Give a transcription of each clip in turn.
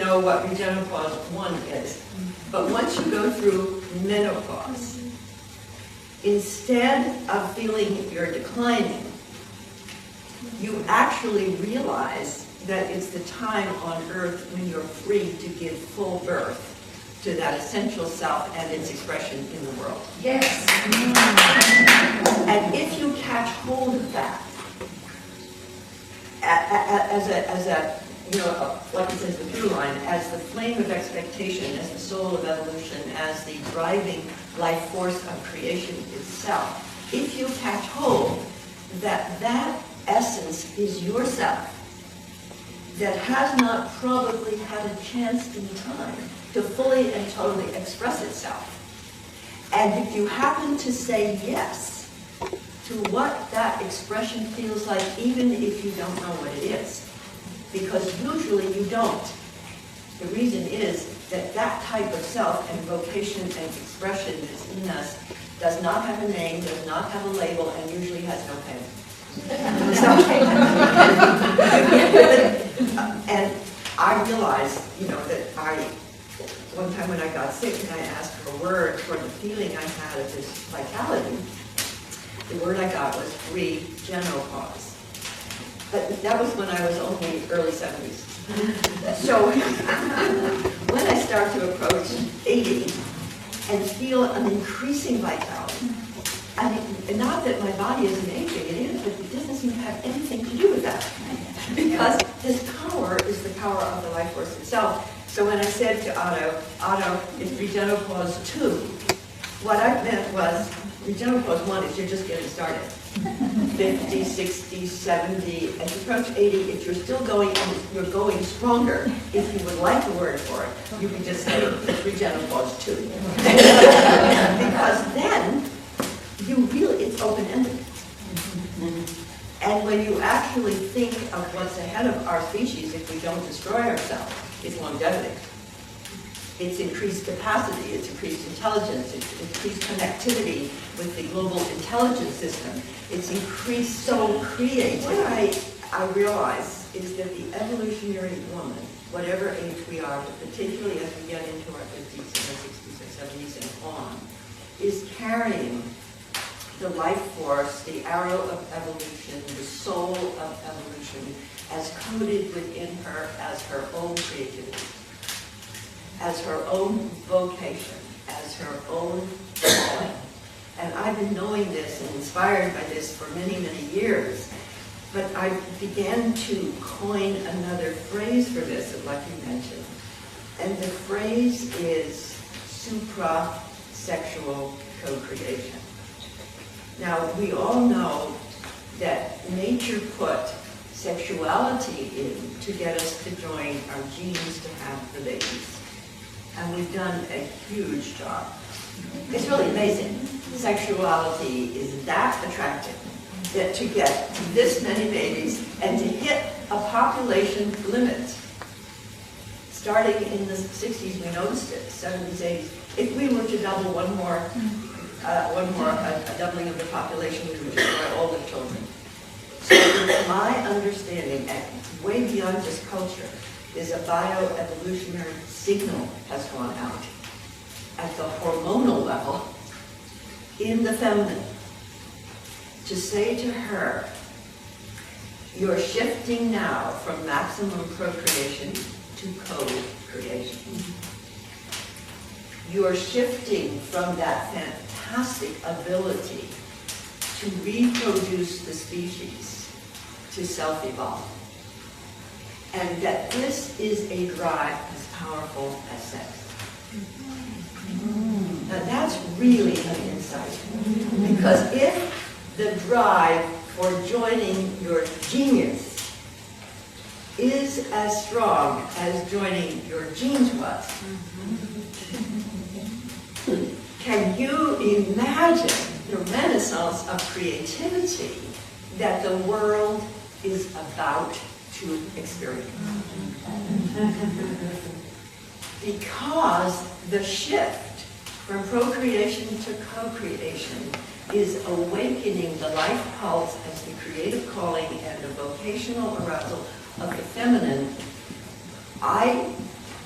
know what Regenopause 1 is. But once you go through menopause, instead of feeling you're declining, you actually realize that it's the time on earth when you're free to give full birth to that essential self and its expression in the world. Yes. And if you catch hold of that, as a you know, like it says, the through line, as the flame of expectation, as the soul of evolution, as the driving life force of creation itself, if you catch hold that that essence is yourself, that has not probably had a chance in time to fully and totally express itself. And if you happen to say yes to what that expression feels like, even if you don't know what it is, because usually you don't. The reason is that that type of self and vocation and expression that's in us does not have a name, does not have a label, and usually has no pain. And I realized, you know, that one time when I got sick and I asked for a word for the feeling I had of this vitality, the word I got was Regenopause. But that was when I was only early 70s. So when I start to approach 80 and feel an increasing vitality, I mean, not that my body isn't aging, it is, but it doesn't seem to have anything to do with that. Because this power is the power of the life force itself. So when I said to Otto, it's Regenopause 2, what I meant was, Regenopause 1 is you're just getting started. 50, 60, 70, as you approach 80, if you're still going, and you're going stronger, if you would like a word for it, you can just say it's Regenopause 2. Because then, it's open-ended. And when you actually think of what's ahead of our species if we don't destroy ourselves, it's longevity. It's increased capacity, it's increased intelligence, it's increased connectivity with the global intelligence system. It's increased soul creativity. What I realize is that the evolutionary woman, whatever age we are, but particularly as we get into our 50s and our 60s or 70s and on, is carrying the life force, the arrow of evolution, the soul of evolution, as coded within her as her own creativity, as her own vocation, as her own calling. And I've been knowing this and inspired by this for many, many years. But I began to coin another phrase for this, like you mentioned. And the phrase is supra-sexual co-creation. Now, we all know that nature put sexuality in to get us to join our genes to have the babies. And we've done a huge job. It's really amazing. Sexuality is that attractive that to get this many babies and to hit a population limit. Starting in the 60s, we noticed it, 70s, 80s. If we were to double a doubling of the population, we would destroy all the children. So my understanding, and way beyond just culture, is a bioevolutionary signal has gone out at the hormonal level in the feminine to say to her, you're shifting now from maximum procreation to co-creation. You're shifting from that fantastic ability to reproduce the species to self-evolve. And that this is a drive as powerful as sex. Now that's really an insight. Because if the drive for joining your genius is as strong as joining your genes was, can you imagine the renaissance of creativity that the world is about to experience? Because the shift from procreation to co-creation is awakening the life pulse as the creative calling and the vocational arousal of the feminine. I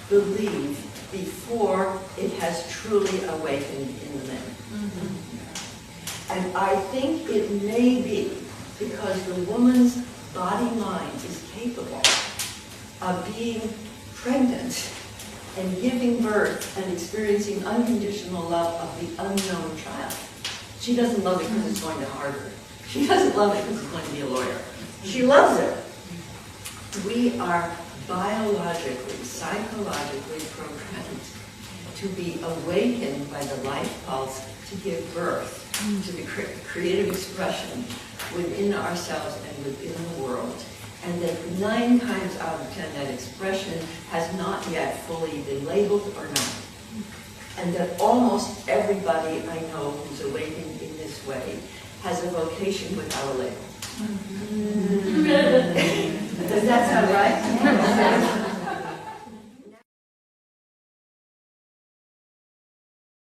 believe before it has truly awakened in the men. And I think it may be because the woman's body-mind is capable of being pregnant and giving birth and experiencing unconditional love of the unknown child. She doesn't love it because it's going to Harvard. She doesn't love it because it's going to be a lawyer. She loves it. We are biologically, psychologically programmed to be awakened by the life pulse to give birth to the creative expression within ourselves and within the world. And that 9 times out of 10, that expression has not yet fully been labeled or known. And that almost everybody I know who's awakened in this way has a vocation without a label. Does that sound right?